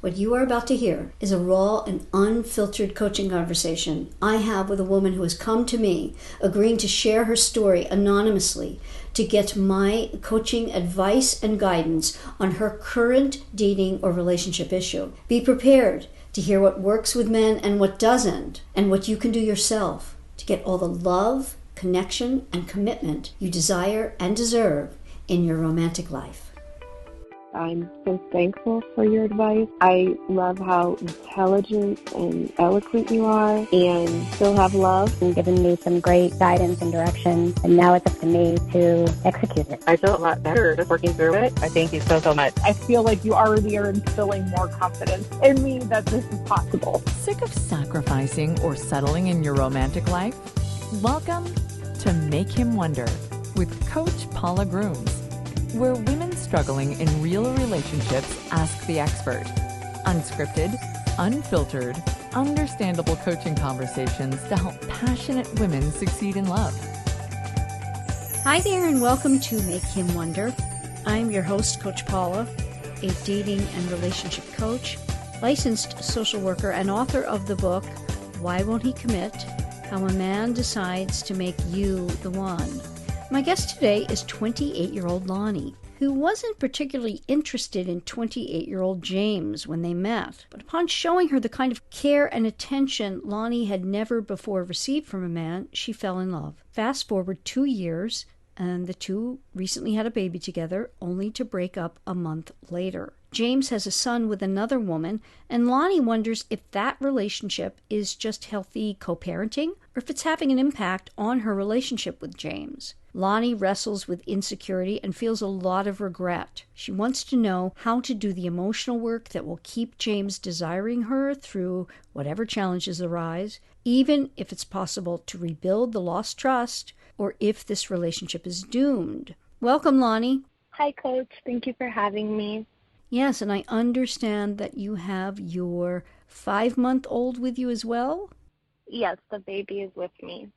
What you are about to hear is a raw and unfiltered coaching conversation I have with a woman who has come to me, agreeing to share her story anonymously to get my coaching advice and guidance on her current dating or relationship issue. Be prepared to hear what works with men and what doesn't, and what you can do yourself to get all the love, connection, and commitment you desire and deserve in your romantic life. I'm so thankful for your advice. I love how intelligent and eloquent you are and still have love. And given me some great guidance and direction, and now it's up to me to execute it. I feel a lot better just working through it. I thank you so much. I feel like you already are instilling more confidence in me that this is possible. Sick of sacrificing or settling in your romantic life? Welcome to Make Him Wonder with Coach Paula Grooms, where women struggling in real relationships ask the expert. Unscripted, unfiltered, understandable coaching conversations to help passionate women succeed in love. Hi there, and welcome to Make Him Wonder. I'm your host, Coach Paula, a dating and relationship coach, licensed social worker, and author of the book, Why Won't He Commit? How a Man Decides to Make You the One. My guest today is 28-year-old Loni, who wasn't particularly interested in 28-year-old James when they met. But upon showing her the kind of care and attention Loni had never before received from a man, she fell in love. Fast forward 2 years, and the two recently had a baby together, only to break up a month later. James has a son with another woman, and Loni wonders if that relationship is just healthy co-parenting, or if it's having an impact on her relationship with James. Loni wrestles with insecurity and feels a lot of regret. She wants to know how to do the emotional work that will keep James desiring her through whatever challenges arise, even if it's possible to rebuild the lost trust, or if this relationship is doomed. Welcome, Loni. Hi, Coach. Thank you for having me. Yes, and I understand that you have your 5-month-old with you as well? Yes, the baby is with me.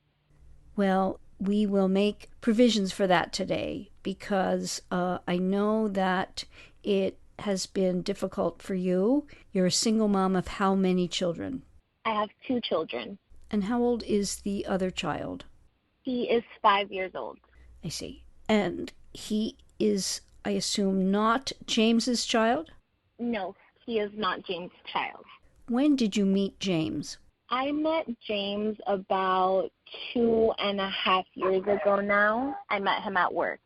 Well, we will make provisions for that today because I know that it has been difficult for you. You're a single mom of how many children? I have 2 children. And how old is the other child? He is 5 years old. I see. And he is, I assume, not James's child? No, he is not James' child. When did you meet James? I met James about 2.5 years ago now. I met him at work.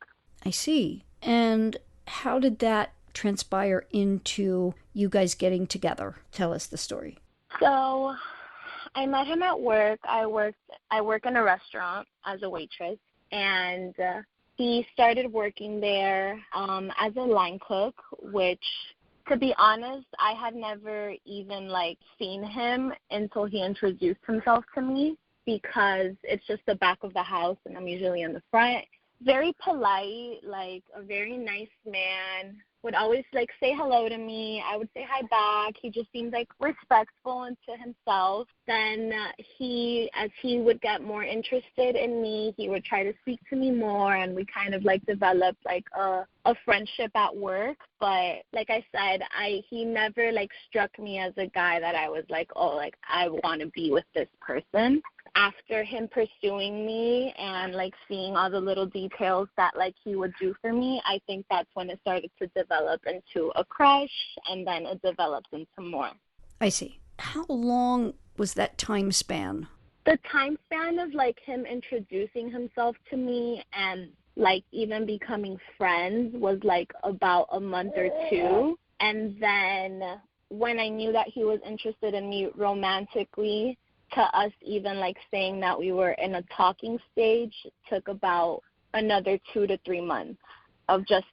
I see. And how did that transpire into you guys getting together? Tell us the story. So I met him at work. I work in a restaurant as a waitress, and he started working there as a line cook, which, to be honest, I had never even seen him until he introduced himself to me, because it's just the back of the house and I'm usually in the front. Very polite, a very nice man, would always say hello to me. I would say hi back. He just seemed respectful and to himself. Then as he would get more interested in me, he would try to speak to me more, and we kind of developed a friendship at work. But like I said, he never struck me as a guy that I was I want to be with this person. After him pursuing me and seeing all the little details that he would do for me, I think that's when it started to develop into a crush, and then it developed into more. I see. How long was that time span? The time span of him introducing himself to me and even becoming friends was about a month or 2. And then when I knew that he was interested in me romantically, to us even saying that we were in a talking stage, took about another 2 to 3 months of just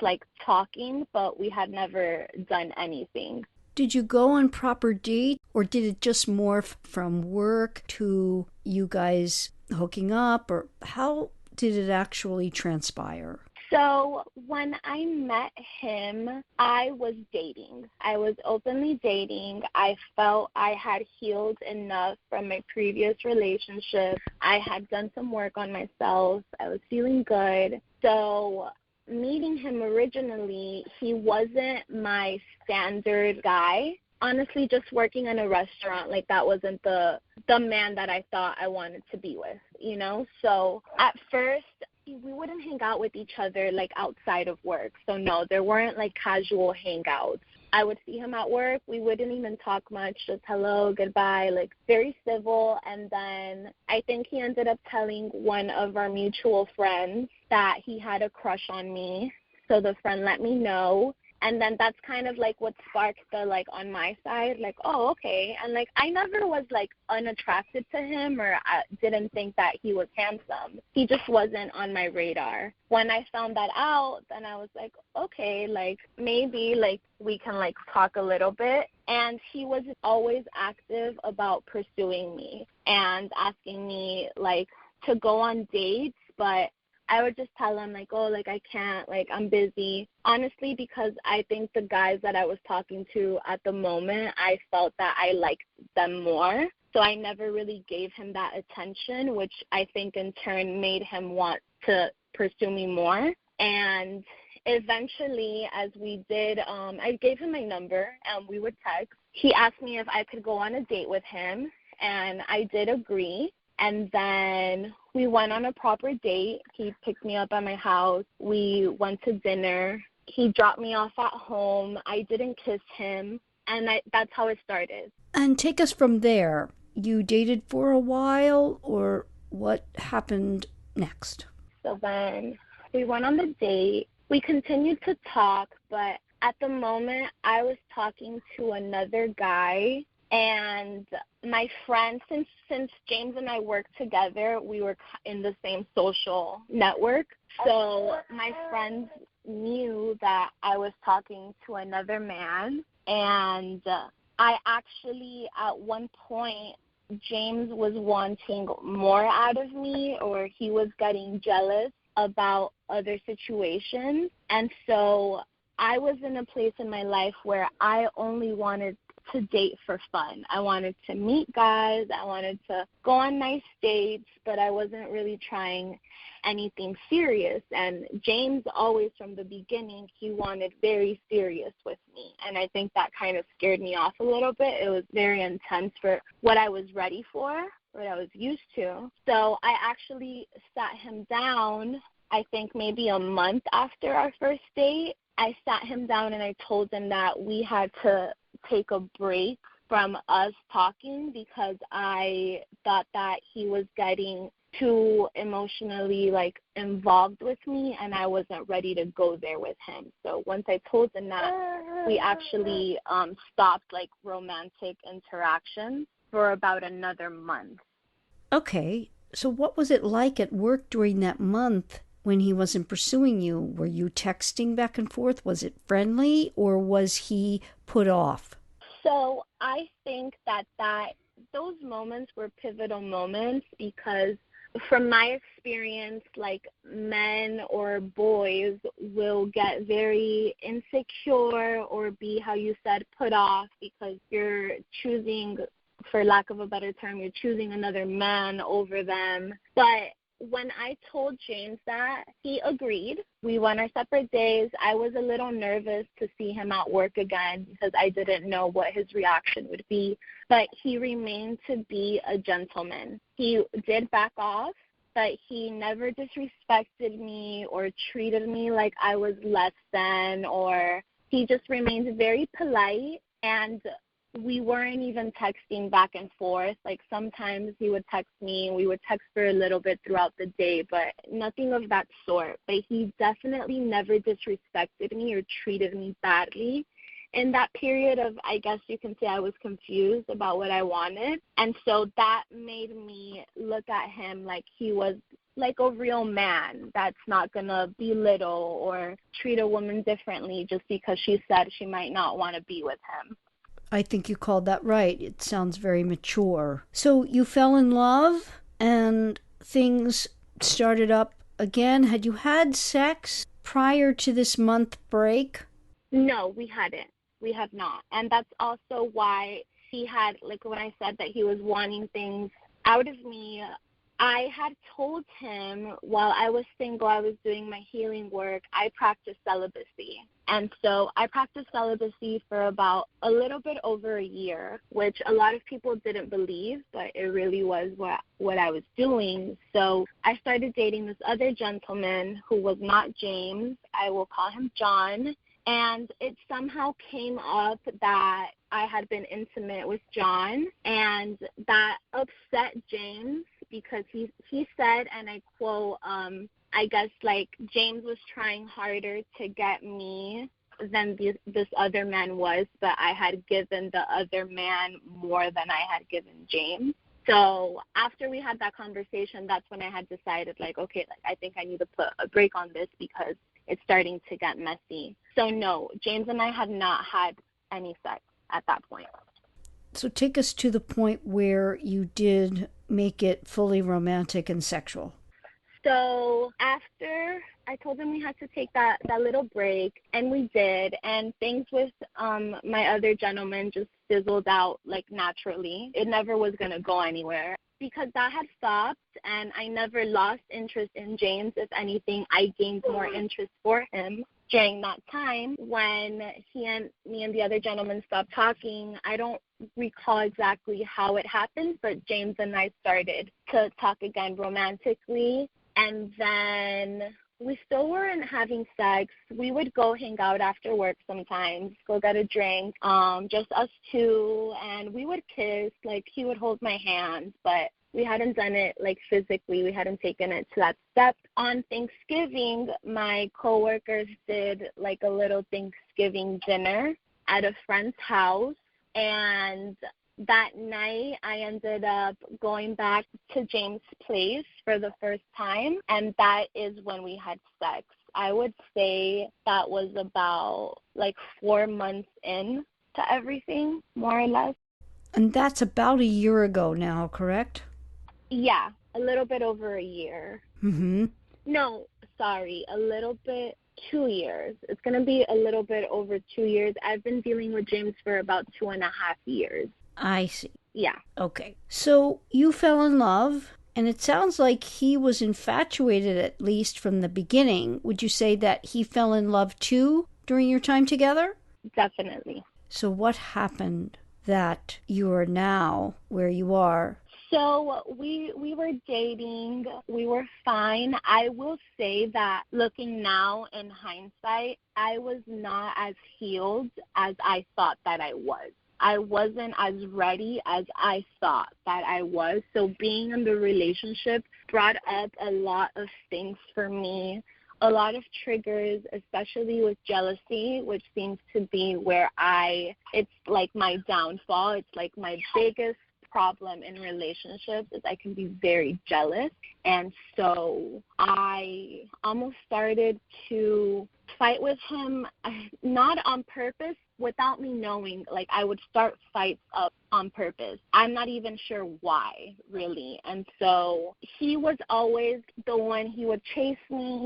talking, but we had never done anything. Did you go on proper date, or did it just morph from work to you guys hooking up, or how did it actually transpire? So when I met him, I was dating. I was openly dating. I felt I had healed enough from my previous relationship. I had done some work on myself. I was feeling good. So meeting him originally, he wasn't my standard guy. honestly just working in a restaurant, like that wasn't the man that I thought I wanted to be with, you know? So at first we wouldn't hang out with each other like outside of work. So no, there weren't like casual hangouts. I would see him at work. We wouldn't even talk much, just hello, goodbye, like very civil. And then I think he ended up telling one of our mutual friends that he had a crush on me. So the friend let me know. And then that's kind of like what sparked the, like, on my side, like, oh, okay. And, like, I never was, like, unattracted to him, or I didn't think that he was handsome. He just wasn't on my radar. When I found that out, then I was like, okay, like, maybe, like, we can, like, talk a little bit. And he was always active about pursuing me and asking me, like, to go on dates, but I would just tell him, like, oh, like, I can't, like, I'm busy. Honestly, because I think the guys that I was talking to at the moment, I felt that I liked them more. So I never really gave him that attention, which I think in turn made him want to pursue me more. And eventually, as we did, I gave him my number, and we would text. He asked me if I could go on a date with him, and I did agree. And then we went on a proper date. He picked me up at my house. We went to dinner. He dropped me off at home. I didn't kiss him, and that's how it started. And take us from there. You dated for a while, or what happened next? So then we went on the date. We continued to talk, but at the moment I was talking to another guy. And my friend, since James and I worked together, we were in the same social network. So my friends knew that I was talking to another man. And I actually, at one point, James was wanting more out of me, or he was getting jealous about other situations. And so I was in a place in my life where I only wanted to date for fun. I wanted to meet guys. I wanted to go on nice dates, but I wasn't really trying anything serious. And James always, from the beginning, he wanted very serious with me. And I think that kind of scared me off a little bit. It was very intense for what I was ready for, what I was used to. So I actually sat him down, I think maybe a month after our first date. I sat him down and I told him that we had to take a break from us talking because I thought that he was getting too emotionally, like, involved with me, and I wasn't ready to go there with him. So once I told him that, we actually stopped, like, romantic interactions for about another month. Okay, so what was it like at work during that month when he wasn't pursuing you? Were you texting back and forth? Was it friendly, or was he put off? So I think that those moments were pivotal moments because from my experience, like, men or boys will get very insecure or be, how you said, put off because you're choosing, for lack of a better term, you're choosing another man over them. But when I told James that, he agreed. We went our separate days. I was a little nervous to see him at work again because I didn't know what his reaction would be. But he remained to be a gentleman. He did back off, but he never disrespected me or treated me like I was less than, or he just remained very polite. And we weren't even texting back and forth. Like, sometimes he would text me and we would text for a little bit throughout the day, but nothing of that sort. But he definitely never disrespected me or treated me badly. In that period of, I guess you can say, I was confused about what I wanted. And so that made me look at him like he was like a real man that's not going to belittle or treat a woman differently just because she said she might not want to be with him. I think you called that right. It sounds very mature. So you fell in love and things started up again. Had you had sex prior to this month break? No, we hadn't. We have not. And that's also why he had, like, when I said that he was wanting things out of me, I had told him while I was single, I was doing my healing work, I practiced celibacy. And so I practiced celibacy for about a little bit over a year, which a lot of people didn't believe, but it really was what I was doing. So I started dating this other gentleman who was not James. I will call him John. And it somehow came up that I had been intimate with John, and that upset James because he said, and I quote, I guess, like, James was trying harder to get me than this other man was, but I had given the other man more than I had given James. So after we had that conversation, that's when I had decided, like, okay, like, I think I need to put a break on this because it's starting to get messy. So no, James and I had not had any sex at that point. So take us to the point where you did make it fully romantic and sexual. So after I told him we had to take that little break, and we did, and things with my other gentleman just fizzled out, like, naturally. It never was going to go anywhere. Because that had stopped, and I never lost interest in James. If anything, I gained more interest for him during that time when me and the other gentleman stopped talking. I don't recall exactly how it happened, but James and I started to talk again romantically. And then we still weren't having sex. We would go hang out after work sometimes, go get a drink, just us two, and we would kiss. Like, he would hold my hand, but we hadn't done it, like, physically. We hadn't taken it to that step. On Thanksgiving, my coworkers did, like, a little Thanksgiving dinner at a friend's house, and that night, I ended up going back to James' place for the first time, and that is when we had sex. I would say that was about, like, 4 months in to everything, more or less. And that's about a year ago now, correct? Yeah, a little bit over a year. Mm-hmm. No, sorry, a little bit, 2 years. It's going to be a little bit over 2 years. I've been dealing with James for about 2.5 years. I see. Yeah. Okay. So you fell in love, and it sounds like he was infatuated, at least from the beginning. Would you say that he fell in love too during your time together? Definitely. So what happened that you are now where you are? So we were dating. We were fine. I will say that looking now in hindsight, I was not as healed as I thought that I was. I wasn't as ready as I thought that I was. So being in the relationship brought up a lot of things for me, a lot of triggers, especially with jealousy, which seems to be where it's like my downfall. It's like my biggest problem in relationships is I can be very jealous. And so I almost started to fight with him, not on purpose, without me knowing. Like, I would start fights up on purpose. I'm not even sure why, really. And so he was always the one. He would chase me.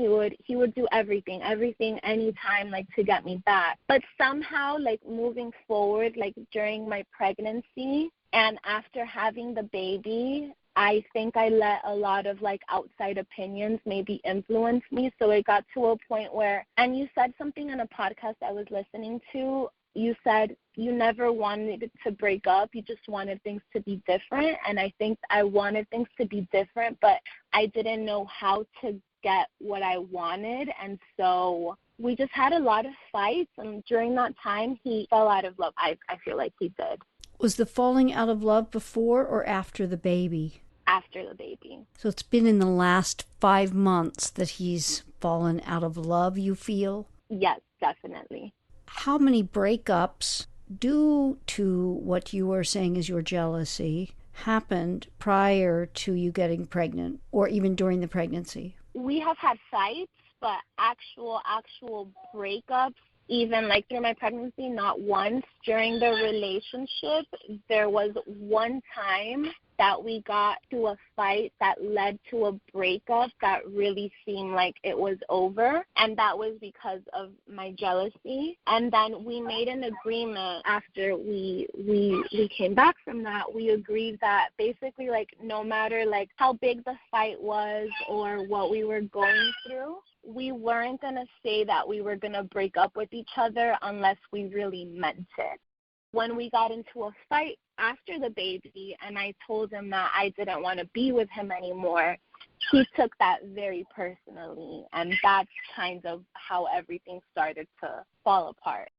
He would do everything, anytime, like, to get me back. But somehow, like, moving forward, like, during my pregnancy and after having the baby, I think I let a lot of, like, outside opinions maybe influence me. So it got to a point where, and you said something in a podcast I was listening to, you said you never wanted to break up, you just wanted things to be different. And I think I wanted things to be different, but I didn't know how to get what I wanted. And so we just had a lot of fights, and during that time, he fell out of love. I feel like he did. Was the falling out of love before or after the baby? After the baby. So it's been in the last 5 months that he's fallen out of love, you feel? Yes, definitely. How many breakups, due to what you are saying is your jealousy, happened prior to you getting pregnant or even during the pregnancy? We have had fights, but actual breakups, even like through my pregnancy, not once. During the relationship, there was one time that we got to a fight that led to a breakup that really seemed like it was over, and that was because of my jealousy. And then we made an agreement after we came back from that. We agreed that basically, like, no matter, like, how big the fight was or what we were going through, we weren't going to say that we were going to break up with each other unless we really meant it. When we got into a fight after the baby and I told him that I didn't want to be with him anymore, he took that very personally, and that's kind of how everything started to fall apart.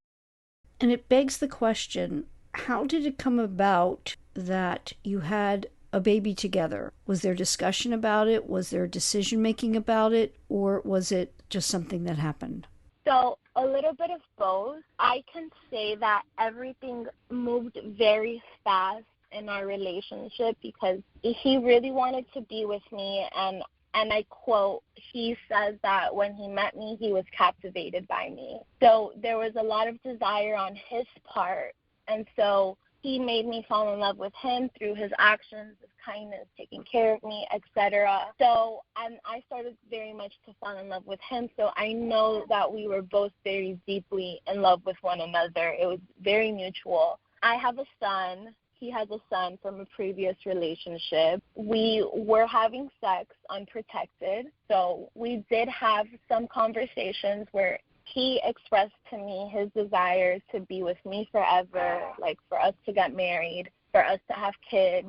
And it begs the question, how did it come about that you had a baby together? Was there discussion about it? Was there decision-making about it? Or was it just something that happened? So a little bit of both. I can say that everything moved very fast in our relationship because he really wanted to be with me, and I quote, he says that when he met me, he was captivated by me. So there was a lot of desire on his part, and so he made me fall in love with him through his actions, his kindness, taking care of me, etc. So I started very much to fall in love with him. So I know that we were both very deeply in love with one another. It was very mutual. I have a son. He has a son from a previous relationship. We were having sex unprotected. So we did have some conversations where he expressed to me his desire to be with me forever, like for us to get married, for us to have kids.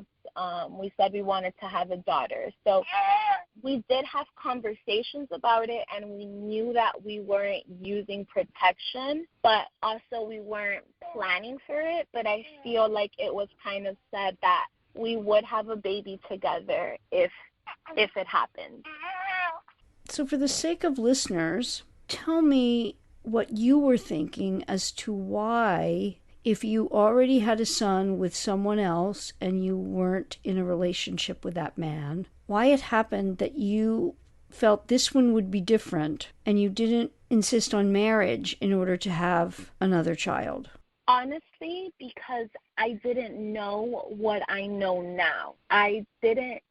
We said we wanted to have a daughter. So we did have conversations about it, and we knew that we weren't using protection, but also we weren't planning for it. But I feel like it was kind of said that we would have a baby together if it happened. So for the sake of listeners, tell me what you were thinking as to why, if you already had a son with someone else and you weren't in a relationship with that man, why it happened that you felt this one would be different and you didn't insist on marriage in order to have another child. Honestly, because I didn't know what I know now. I didn't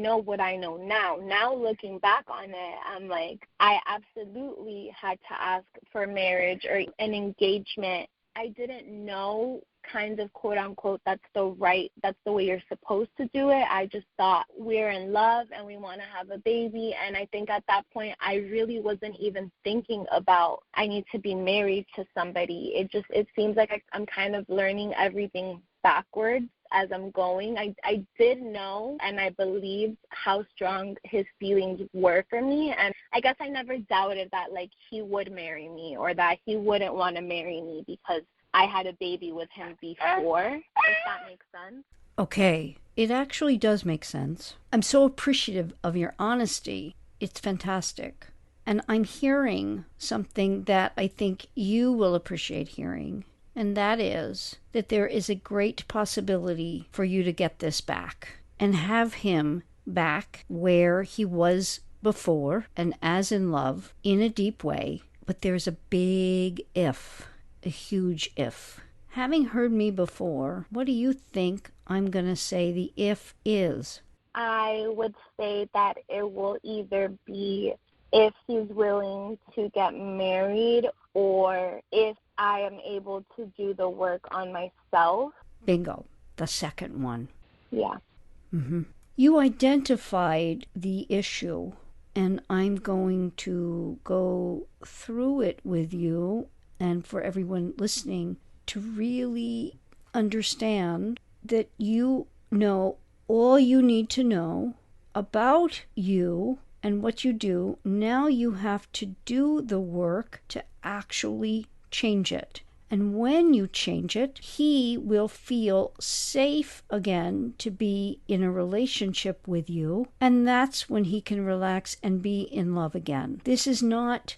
know what I know now. Now looking back on it, I'm like, I absolutely had to ask for marriage or an engagement. I didn't know, kind of, quote unquote, that's the way you're supposed to do it. I just thought we're in love and we want to have a baby. And I think at that point, I really wasn't even thinking about I need to be married to somebody. It seems like I'm kind of learning everything backwards as I'm going. I did know and I believed how strong his feelings were for me, and I guess I never doubted that, like, he would marry me or that he wouldn't want to marry me because I had a baby with him before, if that makes sense. Okay, it actually does make sense. I'm so appreciative of your honesty. It's fantastic. And I'm hearing something that I think you will appreciate hearing. And that is that there is a great possibility for you to get this back and have him back where he was before and as in love in a deep way. But there's a big if, a huge if. Having heard me before, what do you think I'm going to say the if is? I would say that it will either be if he's willing to get married or if I am able to do the work on myself. Bingo. The second one. Yeah. Mm-hmm. You identified the issue, and I'm going to go through it with you and for everyone listening to really understand that you know all you need to know about you and what you do. Now you have to do the work to actually change it. And when you change it, he will feel safe again to be in a relationship with you. And that's when he can relax and be in love again. This is not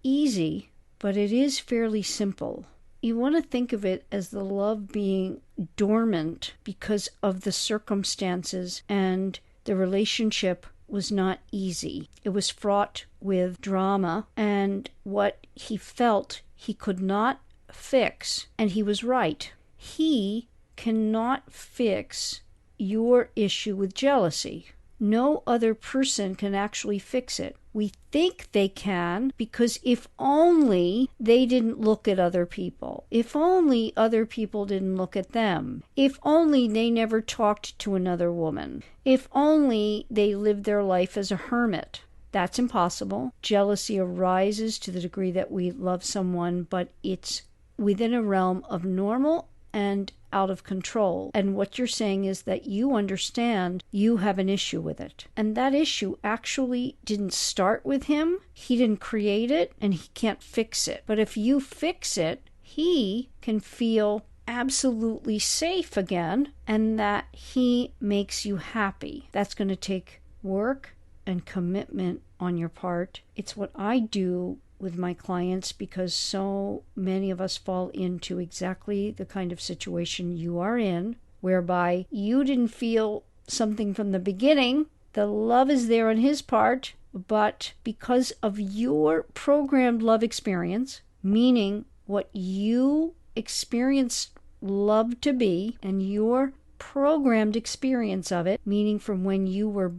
easy, but it is fairly simple. You want to think of it as the love being dormant because of the circumstances, and the relationship was not easy. It was fraught with drama and what he felt he could not fix, and he was right. He cannot fix your issue with jealousy. No other person can actually fix it. We think they can because if only they didn't look at other people, if only other people didn't look at them, if only they never talked to another woman, if only they lived their life as a hermit. That's impossible. Jealousy arises to the degree that we love someone, but it's within a realm of normal and out of control. And what you're saying is that you understand you have an issue with it. And that issue actually didn't start with him. He didn't create it, and he can't fix it. But if you fix it, he can feel absolutely safe again, and that he makes you happy. That's going to take work and commitment on your part. It's what I do with my clients because so many of us fall into exactly the kind of situation you are in, whereby you didn't feel something from the beginning. The love is there on his part, but because of your programmed love experience, meaning what you experienced love to be, and your programmed experience of it, meaning from when you were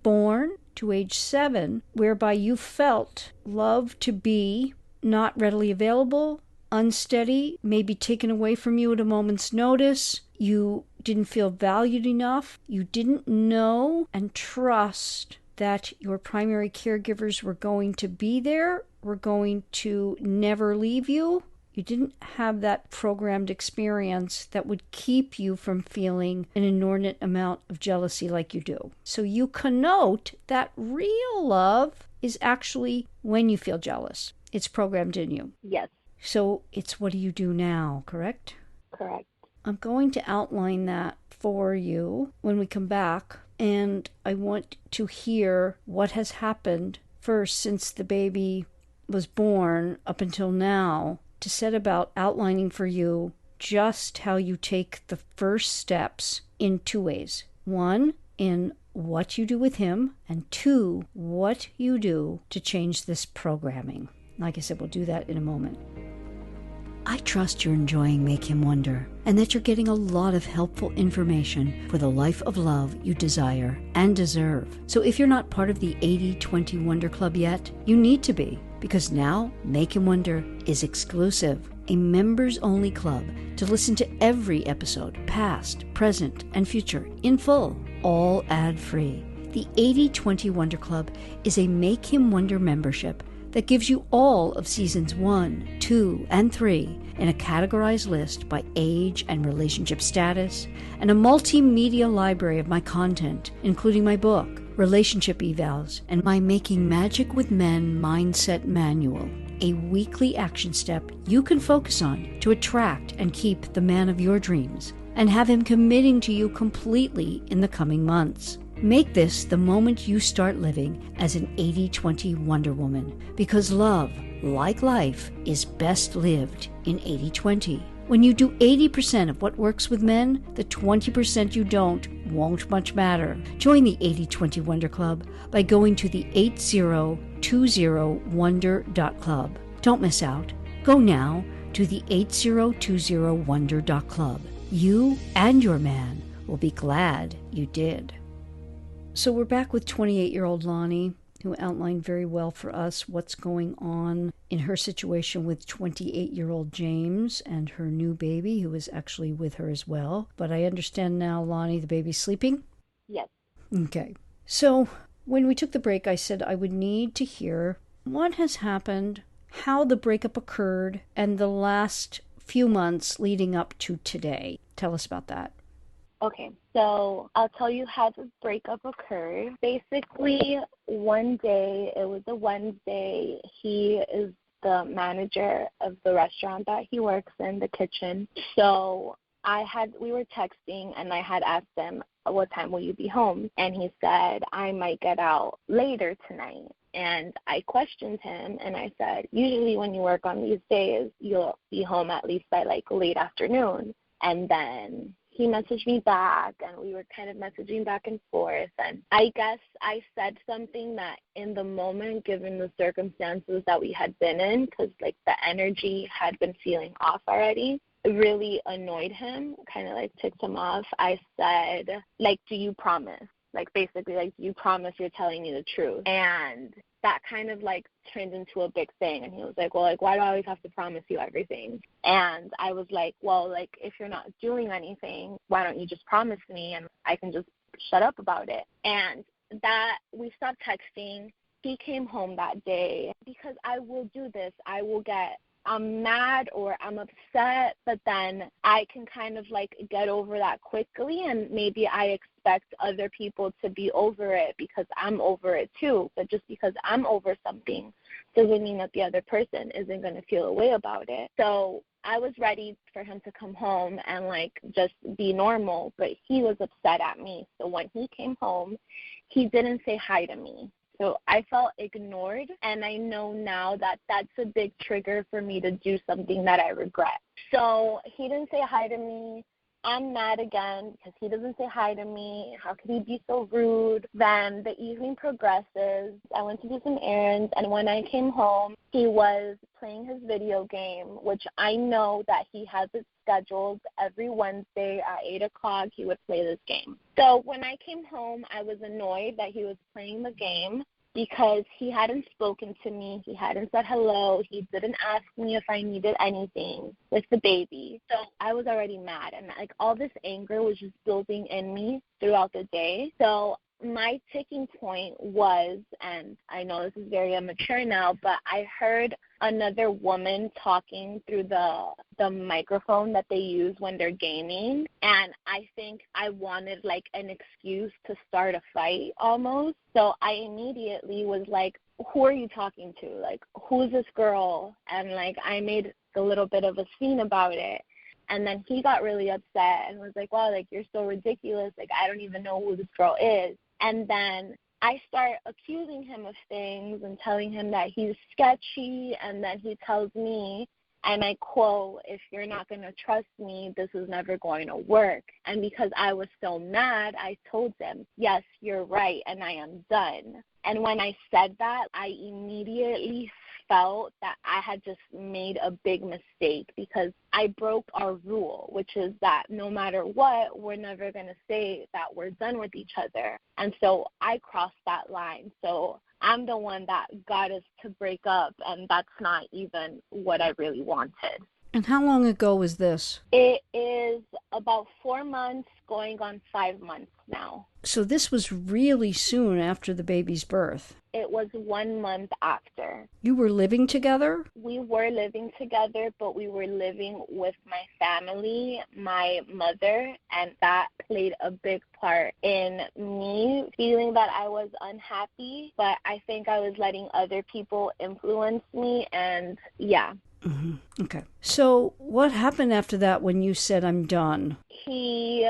born to age 7, whereby you felt love to be not readily available, unsteady, maybe taken away from you at a moment's notice. You didn't feel valued enough. You didn't know and trust that your primary caregivers were going to be there, were going to never leave you. You didn't have that programmed experience that would keep you from feeling an inordinate amount of jealousy like you do. So you connote that real love is actually when you feel jealous. It's programmed in you. Yes. So it's what do you do now, correct? Correct. I'm going to outline that for you when we come back, and I want to hear what has happened first since the baby was born up until now, to set about outlining for you just how you take the first steps in 2 ways. 1, in what you do with him, and 2, what you do to change this programming. Like I said, we'll do that in a moment. I trust you're enjoying Make Him Wonder, and that you're getting a lot of helpful information for the life of love you desire and deserve. So if you're not part of the 80/20 Wonder Club yet, you need to be, because now Make Him Wonder is exclusive, a members-only club to listen to every episode, past, present, and future, in full, all ad-free. The 80/20 Wonder Club is a Make Him Wonder membership that gives you all of seasons 1, 2, and 3 in a categorized list by age and relationship status, and a multimedia library of my content, including my book, Relationship Evals, and my Making Magic with Men Mindset Manual, a weekly action step you can focus on to attract and keep the man of your dreams, and have him committing to you completely in the coming months. Make this the moment you start living as an 80/20 Wonder Woman, because love, like life, is best lived in 80/20. When you do 80% of what works with men, the 20% you don't won't much matter. Join the 80/20 Wonder Club by going to the 8020wonder.club. Don't miss out. Go now to the 8020wonder.club. You and your man will be glad you did. So we're back with 28-year-old Loni, who outlined very well for us what's going on in her situation with 28-year-old James and her new baby, who is actually with her as well. But I understand now, Loni, the baby's sleeping? Yes. Okay. So when we took the break, I said I would need to hear what has happened, how the breakup occurred, and the last few months leading up to today. Tell us about that. Okay, so I'll tell you how the breakup occurred. Basically, one day, it was a Wednesday, he is the manager of the restaurant that he works in, the kitchen. So we were texting, and I had asked him, what time will you be home? And he said, I might get out later tonight. And I questioned him, and I said, usually when you work on these days, you'll be home at least by, late afternoon. And then he messaged me back, and we were kind of messaging back and forth. And I guess I said something that in the moment, given the circumstances that we had been in, because, the energy had been feeling off already, really annoyed him, kind of like ticked him off, I said, like, do you promise? Like, basically, like, do you promise you're telling me the truth? And that kind of, like, turned into a big thing. And he was like, well, like, why do I always have to promise you everything? And I was like, well, like, if you're not doing anything, why don't you just promise me and I can just shut up about it? And that we stopped texting. He came home that day because I will do this. I'm mad or I'm upset, but then I can kind of like get over that quickly, and maybe I expect other people to be over it because I'm over it too. But just because I'm over something doesn't mean that the other person isn't going to feel a way about it. So I was ready for him to come home and like just be normal, but he was upset at me. So when he came home, he didn't say hi to me. So I felt ignored, and I know now that that's a big trigger for me to do something that I regret. So he didn't say hi to me. I'm mad again because he doesn't say hi to me. How could he be so rude? Then the evening progresses. I went to do some errands, and when I came home, he was playing his video game, which I know that he has it scheduled every Wednesday at 8 o'clock. He would play this game. So when I came home, I was annoyed that he was playing the game because he hadn't spoken to me. He hadn't said hello. He didn't ask me if I needed anything with the baby. So I was already mad, and like all this anger was just building in me throughout the day. So my ticking point was, and I know this is very immature now, but I heard another woman talking through the microphone that they use when they're gaming, and I think I wanted like an excuse to start a fight almost. So I immediately was like, who are you talking to? Like, who's this girl? And like I made a little bit of a scene about it. And then he got really upset and was like, wow, like, you're so ridiculous. Like, I don't even know who this girl is. And then I start accusing him of things and telling him that he's sketchy. And then he tells me, and I quote, if you're not going to trust me, this is never going to work. And because I was so mad, I told him, yes, you're right, and I am done. And when I said that, I immediately felt that I had just made a big mistake because I broke our rule, which is that no matter what, we're never going to say that we're done with each other. And so I crossed that line. So I'm the one that got us to break up, and that's not even what I really wanted. And how long ago was this? It is about 4 months, going on 5 months now. So this was really soon after the baby's birth. It was 1 month after. You were living together? We were living together, but we were living with my family, my mother, and that played a big part in me feeling that I was unhappy, but I think I was letting other people influence me, and yeah. Mm-hmm. Okay. So what happened after that when you said, I'm done? He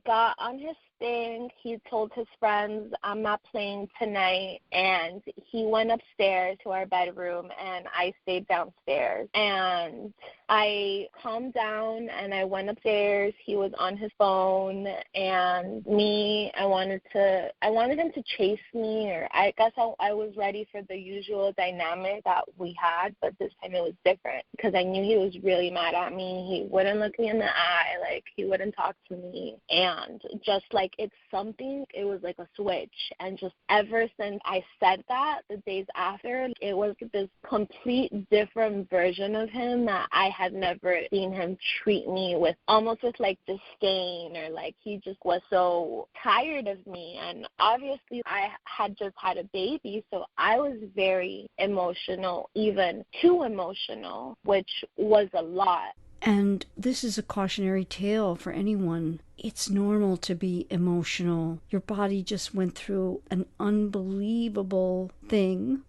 got on his thing. He told his friends, I'm not playing tonight. And he went upstairs to our bedroom, and I stayed downstairs. And I calmed down, and I went upstairs. He was on his phone, and I wanted him to chase me, or I guess I was ready for the usual dynamic that we had, but this time it was different because I knew he was really mad at me. He wouldn't look me in the eye, like he wouldn't talk to me. And just like it was like a switch. And just ever since I said that, the days after, it was this complete different version of him that I had never seen him treat me with, almost with like disdain, or like he just was so tired of me. And obviously I had just had a baby, so I was very emotional, even too emotional, which was a lot. And this is a cautionary tale for anyone. It's normal to be emotional. Your body just went through an unbelievable time,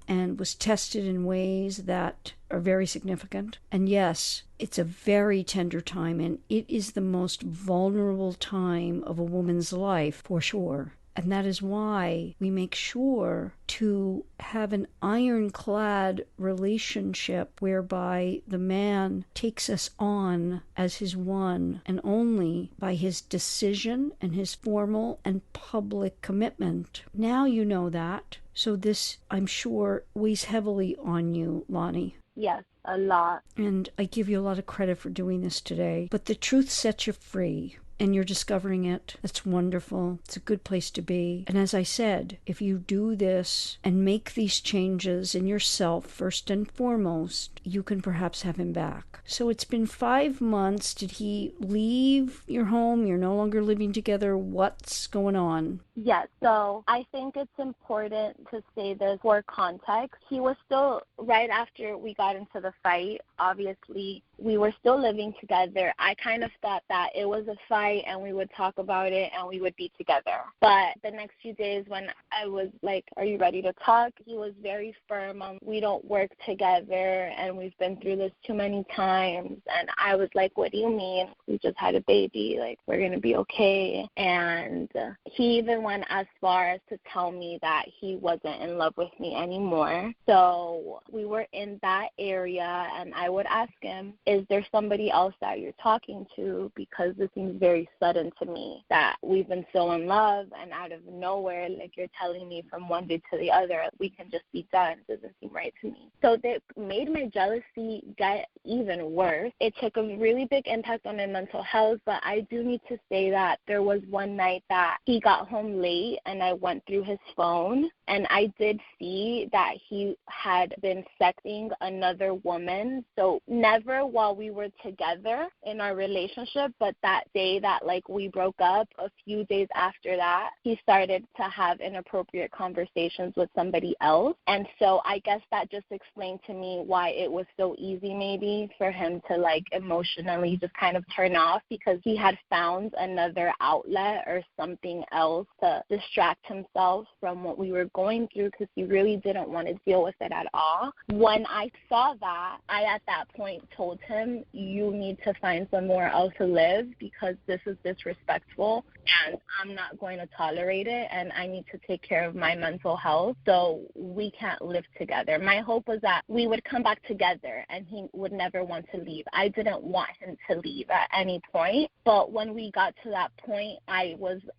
and was tested in ways that are very significant. And yes, it's a very tender time, and it is the most vulnerable time of a woman's life, for sure. And that is why we make sure to have an ironclad relationship whereby the man takes us on as his one and only by his decision and his formal and public commitment. Now you know that. So this, I'm sure, weighs heavily on you, Loni. Yes, a lot. And I give you a lot of credit for doing this today. But the truth sets you free. And you're discovering it. That's wonderful. It's a good place to be. And as I said, if you do this and make these changes in yourself first and foremost, you can perhaps have him back. So it's been 5 months. Did he leave your home? You're no longer living together. What's going on? Yes, so I think it's important to say this for context. He was still, right after we got into the fight, obviously, we were still living together. I kind of thought that it was a fight and we would talk about it and we would be together. But the next few days when I was like, are you ready to talk? He was very firm on we don't work together and we've been through this too many times. And I was like, what do you mean? We just had a baby. Like, we're going to be okay. And he even went as far as to tell me that he wasn't in love with me anymore. So we were in that area and I would ask him, is there somebody else that you're talking to? Because this seems very sudden to me that we've been so in love and out of nowhere, like you're telling me from one day to the other, we can just be done. It doesn't seem right to me. So that made my jealousy get even worse. It took a really big impact on my mental health, but I do need to say that there was one night that he got home late and I went through his phone and I did see that he had been sexting another woman. So never while we were together in our relationship, but that day that like we broke up, a few days after that, he started to have inappropriate conversations with somebody else. And so I guess that just explained to me why it was so easy maybe for him to like emotionally just kind of turn off, because he had found another outlet or something else to distract himself from what we were going through, because he really didn't want to deal with it at all. When I saw that, I at that point told him, you need to find somewhere else to live because this is disrespectful and I'm not going to tolerate it and I need to take care of my mental health, so we can't live together. My hope was that we would come back together and he would never want to leave. I didn't want him to leave at any point, but when we got to that point, I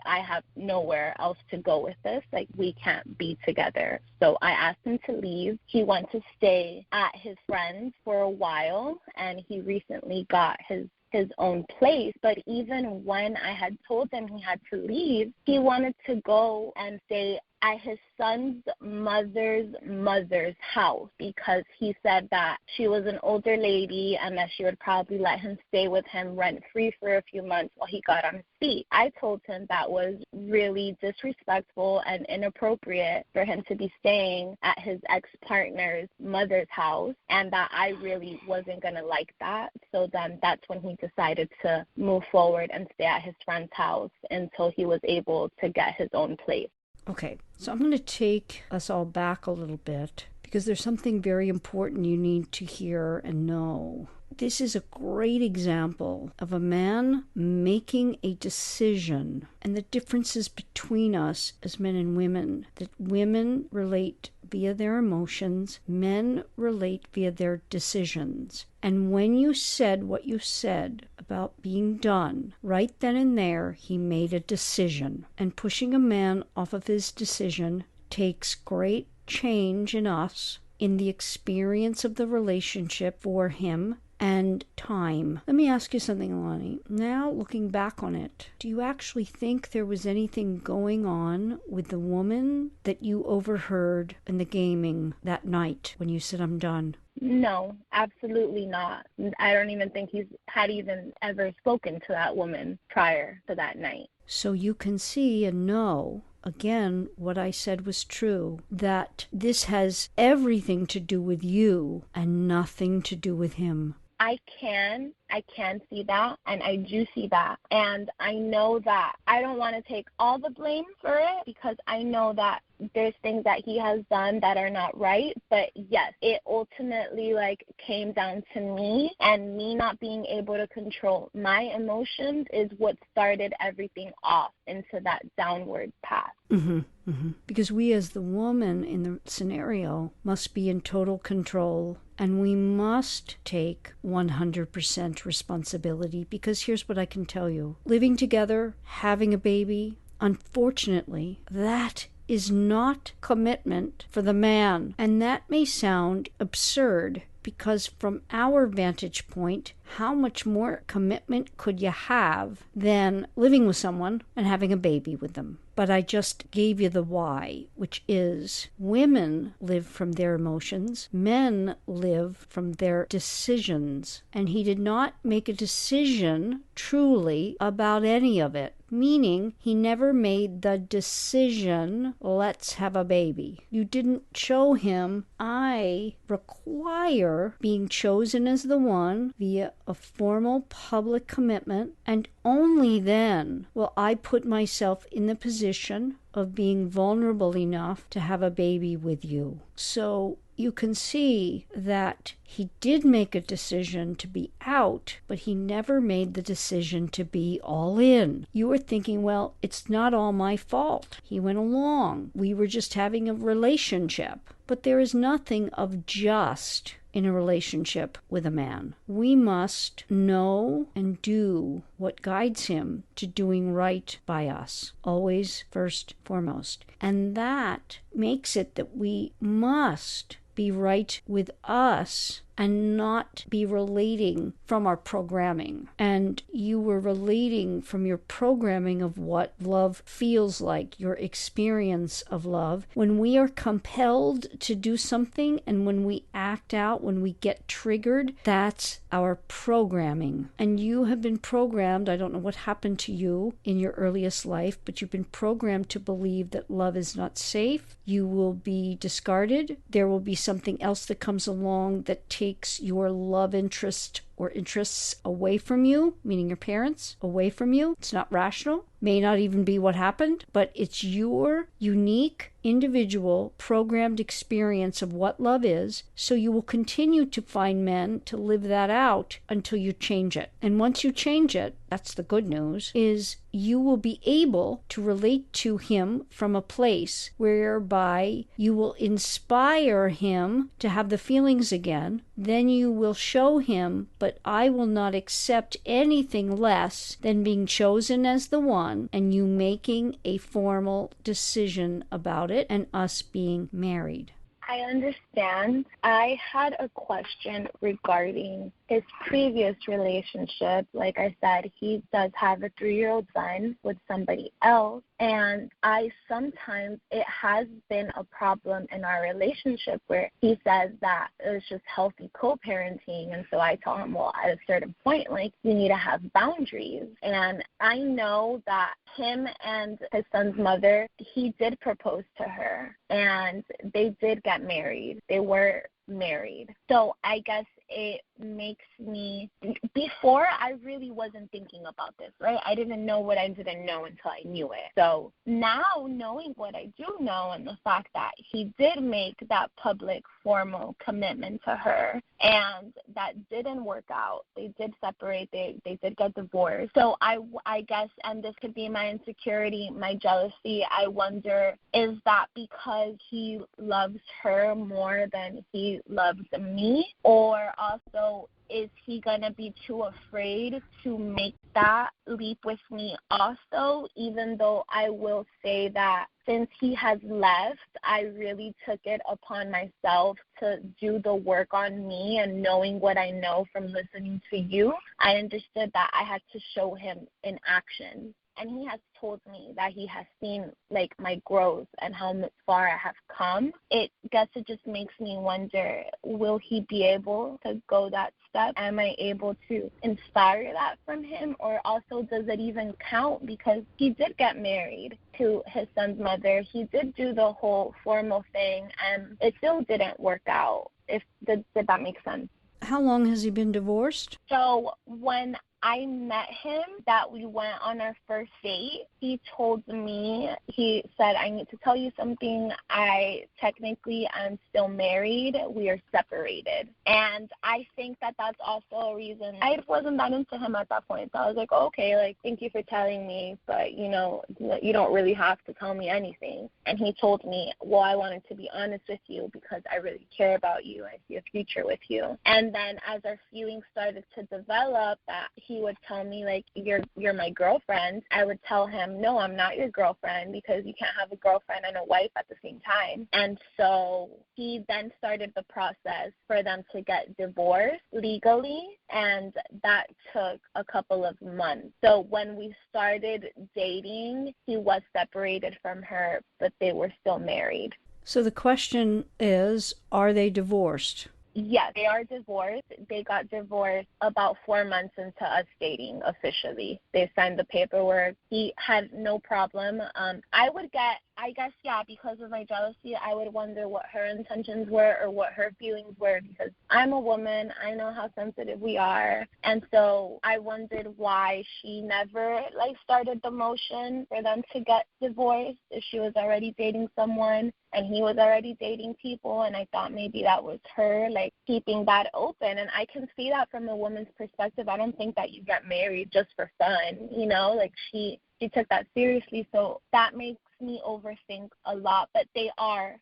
have nowhere else to go with this. Like, we can't be together. So I asked him to leave. He went to stay at his friend's for a while, and he recently got his own place. But even when I had told him he had to leave, he wanted to go and stay at his son's mother's house, because he said that she was an older lady and that she would probably let him stay with him rent-free for a few months while he got on his feet. I told him that was really disrespectful and inappropriate for him to be staying at his ex-partner's mother's house, and that I really wasn't going to like that. So then that's when he decided to move forward and stay at his friend's house until he was able to get his own place. Okay, so I'm going to take us all back a little bit because there's something very important you need to hear and know. This is a great example of a man making a decision, and the differences between us as men and women, that women relate via their emotions, men relate via their decisions. And when you said what you said about being done, right then and there, he made a decision. And pushing a man off of his decision takes great change in us, in the experience of the relationship for him, and time. Let me ask you something, Loni. Now, looking back on it, do you actually think there was anything going on with the woman that you overheard in the gaming that night when you said, I'm done? No, absolutely not. I don't even think he's had even ever spoken to that woman prior to that night. So you can see and know, again, what I said was true, that this has everything to do with you and nothing to do with him. I can see that, and I do see that. And I know that I don't want to take all the blame for it, because I know that there's things that he has done that are not right. But yes, it ultimately came down to me, and me not being able to control my emotions is what started everything off into that downward path. Mm-hmm. Mm-hmm. Because we as the woman in the scenario must be in total control, and we must take 100% responsibility, because here's what I can tell you. Living together, having a baby, unfortunately, that is not commitment for the man. And that may sound absurd, because from our vantage point, how much more commitment could you have than living with someone and having a baby with them? But I just gave you the why, which is women live from their emotions, men live from their decisions. And he did not make a decision truly about any of it. Meaning, he never made the decision, let's have a baby. You didn't show him, I require being chosen as the one via a formal public commitment, and only then will I put myself in the position of being vulnerable enough to have a baby with you. So you can see that he did make a decision to be out, but he never made the decision to be all in. You were thinking, well, it's not all my fault. He went along. We were just having a relationship. But there is nothing of just in a relationship with a man. We must know and do what guides him to doing right by us, always first, foremost. And that makes it that we must be right with us and not be relating from our programming. And you were relating from your programming of what love feels like, your experience of love. When we are compelled to do something and when we act out, when we get triggered, that's our programming. And you have been programmed, I don't know what happened to you in your earliest life, but you've been programmed to believe that love is not safe. You will be discarded. There will be something else that comes along that takes your love interest or interests away from you, meaning your parents, away from you. It's not rational, may not even be what happened, but it's your unique, individual, programmed experience of what love is, so you will continue to find men to live that out until you change it. And once you change it, that's the good news, is you will be able to relate to him from a place whereby you will inspire him to have the feelings again. Then you will show him, but I will not accept anything less than being chosen as the one and you making a formal decision about it and us being married. I understand. I had a question regarding his previous relationship. Like I said, he does have a 3-year-old son with somebody else. And sometimes it has been a problem in our relationship where he says that it's just healthy co-parenting. And so I tell him, well, at a certain point, like, you need to have boundaries. And I know that him and his son's mother, he did propose to her and they did get married. They were married. So I guess it makes me, before I really wasn't thinking about this, right? I didn't know what I didn't know until I knew it. So now knowing what I do know and the fact that he did make that public formal commitment to her and that didn't work out. They did separate. They did get divorced. So I guess, and this could be my insecurity, my jealousy, I wonder, is that because he loves her more than he loves me? Or also, is he going to be too afraid to make that leap with me also, even though I will say that since he has left, I really took it upon myself to do the work on me, and knowing what I know from listening to you, I understood that I had to show him in action. And he has told me that he has seen, like, my growth and how far I have come. It just makes me wonder, will he be able to go that step? Am I able to inspire that from him? Or also, does it even count? Because he did get married to his son's mother. He did do the whole formal thing, and it still didn't work out. Did that make sense? How long has he been divorced? So when I met him, that we went on our first date, he told me, he said, I need to tell you something. I technically am still married. We are separated. And I think that that's also a reason. I wasn't that into him at that point. So I was like, okay, like, thank you for telling me, but, you don't really have to tell me anything. And he told me, well, I wanted to be honest with you because I really care about you. I see a future with you. And then as our feelings started to develop, that he would tell me, like, you're my girlfriend, I would tell him, no, I'm not your girlfriend, because you can't have a girlfriend and a wife at the same time. And so he then started the process for them to get divorced legally, and that took a couple of months. So when we started dating, he was separated from her, but they were still married. So the question is, are they divorced? Yes, they are divorced. They got divorced about 4 months into us dating officially. They signed the paperwork. He had no problem. I guess, because of my jealousy, I would wonder what her intentions were or what her feelings were, because I'm a woman. I know how sensitive we are. And so I wondered why she never, started the motion for them to get divorced if she was already dating someone and he was already dating people. And I thought maybe that was her, keeping that open. And I can see that from a woman's perspective. I don't think that you get married just for fun, she took that seriously. So that makes me overthink a lot, but they are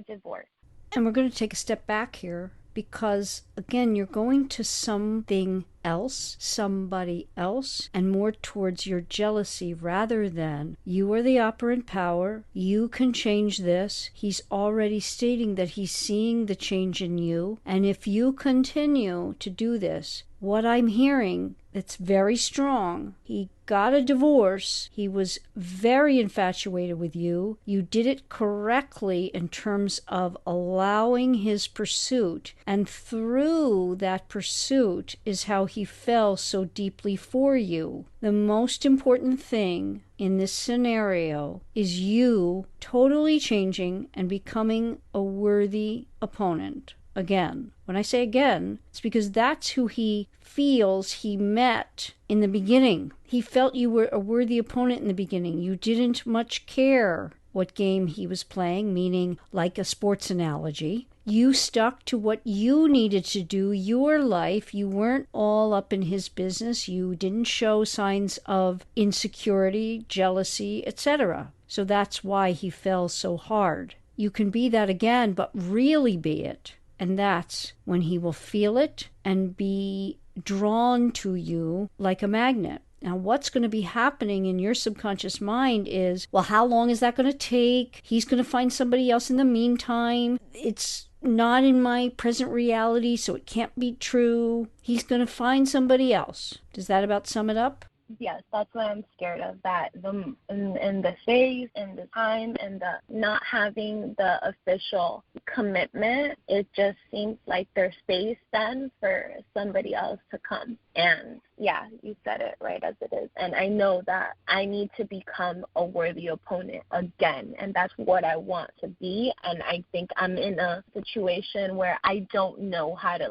divorced. And we're going to take a step back here because, again, you're going to something else, somebody else, and more towards your jealousy rather than you are the operant power, you can change this. He's already stating that he's seeing the change in you, and if you continue to do this, what I'm hearing that's very strong, he got a divorce, he was very infatuated with you, you did it correctly in terms of allowing his pursuit, and through that pursuit is how he fell so deeply for you. The most important thing in this scenario is you totally changing and becoming a worthy opponent. Again, when I say again, it's because that's who he feels he met in the beginning. He felt you were a worthy opponent in the beginning. You didn't much care what game he was playing, meaning like a sports analogy. You stuck to what you needed to do, your life. You weren't all up in his business. You didn't show signs of insecurity, jealousy, etc. So that's why he fell so hard. You can be that again, but really be it. And that's when he will feel it and be drawn to you like a magnet. Now, what's going to be happening in your subconscious mind is, well, how long is that going to take? He's going to find somebody else in the meantime. It's not in my present reality, so it can't be true. He's going to find somebody else. Does that about sum it up? Yes, that's what I'm scared of, that in the phase, in the time, and the not having the official commitment, it just seems like there's space then for somebody else to come. And yeah, you said it right as it is. And I know that I need to become a worthy opponent again, and that's what I want to be. And I think I'm in a situation where I don't know how to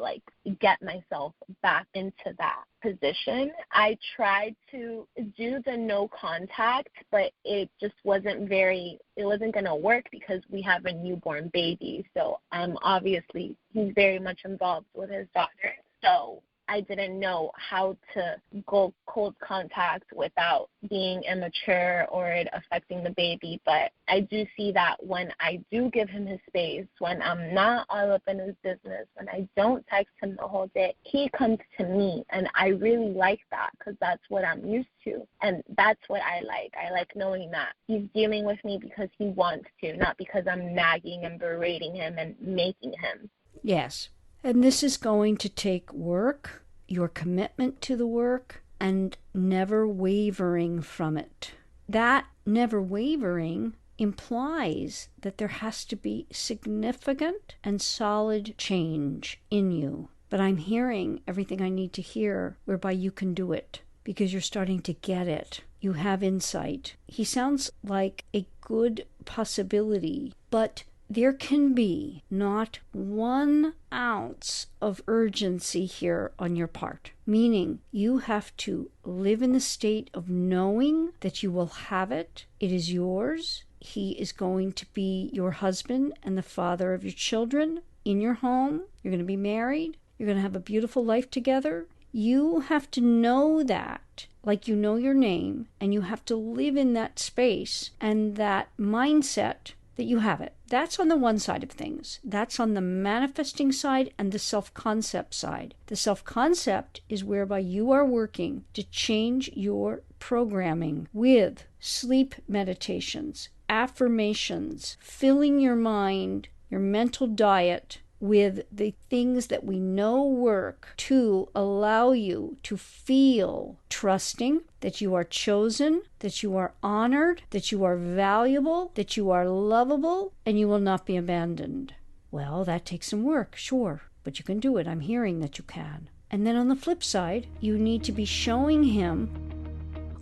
get myself back into that position. I tried to do the no contact, but it just wasn't going to work because we have a newborn baby. So he's very much involved with his daughter. So I didn't know how to go cold contact without being immature or it affecting the baby. But I do see that when I do give him his space, when I'm not all up in his business, when I don't text him the whole day, he comes to me. And I really like that because that's what I'm used to. And that's what I like. I like knowing that he's dealing with me because he wants to, not because I'm nagging and berating him and making him. Yes. And this is going to take work, your commitment to the work, and never wavering from it. That never wavering implies that there has to be significant and solid change in you. But I'm hearing everything I need to hear whereby you can do it because you're starting to get it. You have insight. He sounds like a good possibility, but there can be not 1 ounce of urgency here on your part, meaning you have to live in the state of knowing that you will have it. It is yours. He is going to be your husband and the father of your children in your home. You're going to be married. You're going to have a beautiful life together. You have to know that, like you know your name, and you have to live in that space and that mindset that you have it. That's on the one side of things. That's on the manifesting side and the self-concept side. The self-concept is whereby you are working to change your programming with sleep meditations, affirmations, filling your mind, your mental diet with the things that we know work to allow you to feel trusting, that you are chosen, that you are honored, that you are valuable, that you are lovable, and you will not be abandoned. Well, that takes some work, sure, but you can do it. I'm hearing that you can. And then on the flip side, you need to be showing him,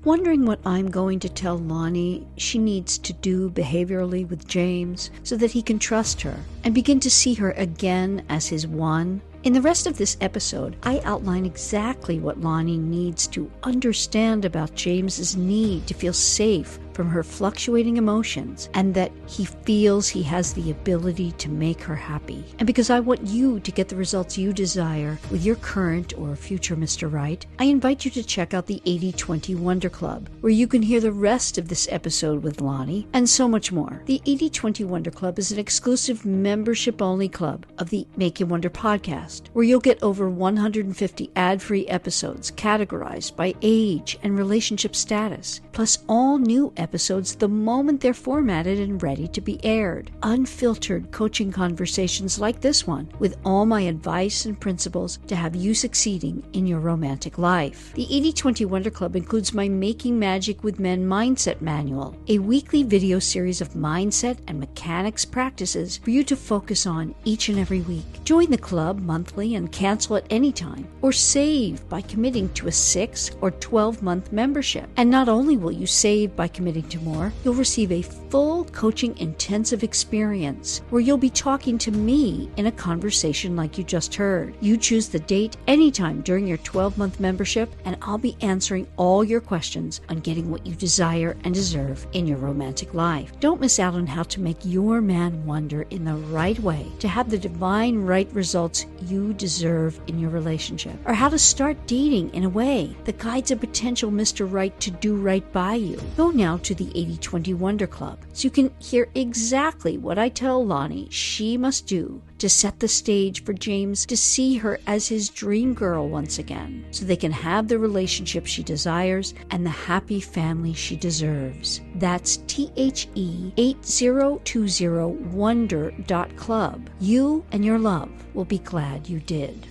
wondering what I'm going to tell Loni she needs to do behaviorally with James so that he can trust her and begin to see her again as his one. In the rest of this episode, I outline exactly what Loni needs to understand about James's need to feel safe from her fluctuating emotions, and that he feels he has the ability to make her happy. And because I want you to get the results you desire with your current or future Mr. Right, I invite you to check out the 80/20 Wonder Club, where you can hear the rest of this episode with Loni and so much more. The 80/20 Wonder Club is an exclusive membership-only club of the Make Him Wonder podcast, where you'll get over 150 ad-free episodes categorized by age and relationship status, plus all new episodes the moment they're formatted and ready to be aired. Unfiltered coaching conversations like this one, with all my advice and principles to have you succeeding in your romantic life. The 80/20 Wonder Club includes my Making Magic with Men Mindset Manual, a weekly video series of mindset and mechanics practices for you to focus on each and every week. Join the club monthly and cancel at any time, or save by committing to a 6 or 12-month membership. And not only will you save by committing to more, you'll receive a full coaching intensive experience where you'll be talking to me in a conversation like you just heard. You choose the date anytime during your 12-month membership, and I'll be answering all your questions on getting what you desire and deserve in your romantic life. Don't miss out on how to make your man wonder in the right way to have the divine right results you deserve in your relationship, or how to start dating in a way that guides a potential Mr. Right to do right by you. Go now to the 80/20 Wonder Club so you can hear exactly what I tell Loni she must do to set the stage for James to see her as his dream girl once again, so they can have the relationship she desires and the happy family she deserves. That's THE8020wonder.club. You and your love will be glad you did.